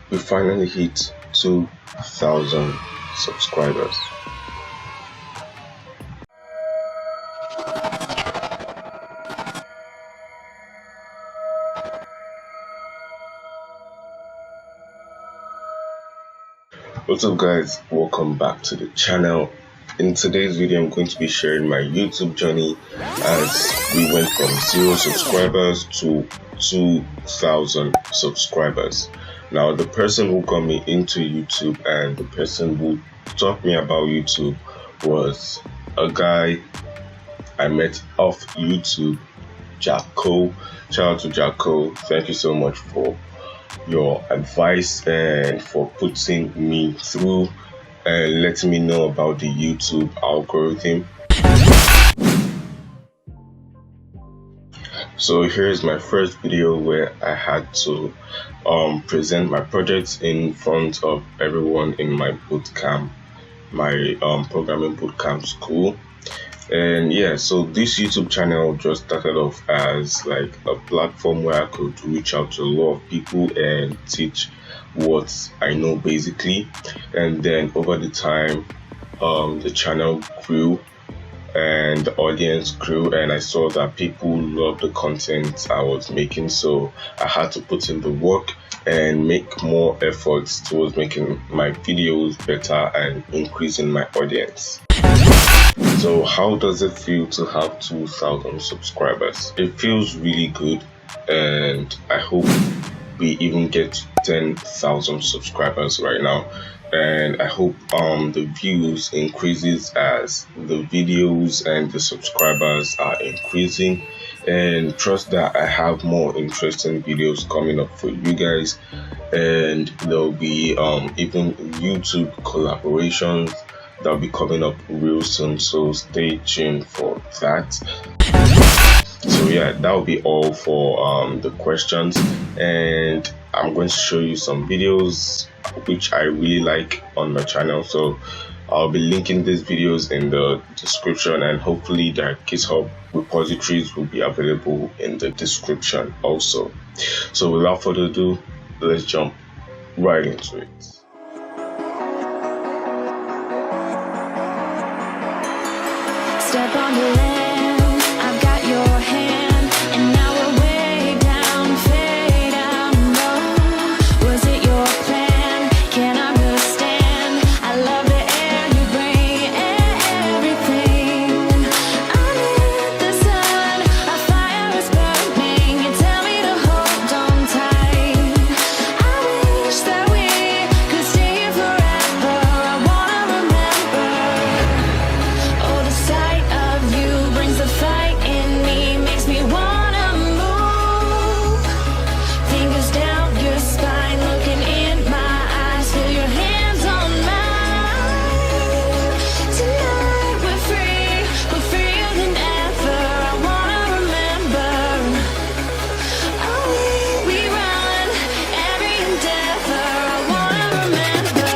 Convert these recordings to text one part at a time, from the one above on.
we finally hit 2,000 subscribers. What's up guys, welcome back to the channel. In today's video I'm going to be sharing my YouTube journey as we went from 0 subscribers to 2,000 subscribers. Now the person who got me into YouTube and the person who taught me about YouTube was a guy I met off YouTube, Jacko. Shout out to Jacko, thank you so much for your advice and for putting me through and letting me know about the YouTube algorithm. So here's my first video where I had to present my projects in front of everyone in my bootcamp, my programming bootcamp school. And yeah, so this YouTube channel just started off as like a platform where I could reach out to a lot of people and teach what I know basically. And then over the time the channel grew and the audience grew, and I saw that people loved the content I was making, so I had to put in the work and make more efforts towards making my videos better and increasing my audience. So how does it feel to have 2,000 subscribers? It feels really good, and I hope we even get 10,000 subscribers right now. And I hope the views increases as the videos and the subscribers are increasing, and trust that I have more interesting videos coming up for you guys, and there'll be even YouTube collaborations that'll be coming up real soon, so stay tuned for that. So yeah, that'll be all for the questions, and I'm going to show you some videos which I really like on my channel. So I'll be linking these videos in the description, and hopefully their GitHub repositories will be available in the description also. So without further ado, let's jump right into it. Step on the land, I've got your hand, and now we're way down, fade out low. Was it your plan? Can't understand. I love the air you bring, everything. Under the sun, our fire is burning. You tell me to hold on tight. I wish that we could stay here forever. I wanna remember. Oh, the sight of you brings the fight in me, makes me wanna move. Fingers down your spine, looking in my eyes, feel your hands on mine. Tonight we're freer than ever. I wanna remember. Oh, we run every endeavor. I wanna remember.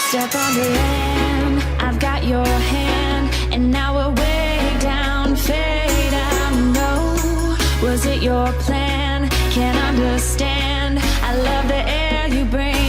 Step on the land, I've got your hand, and now we're way down, fade out low. Was it your plan? Can't understand. I love the air you bring,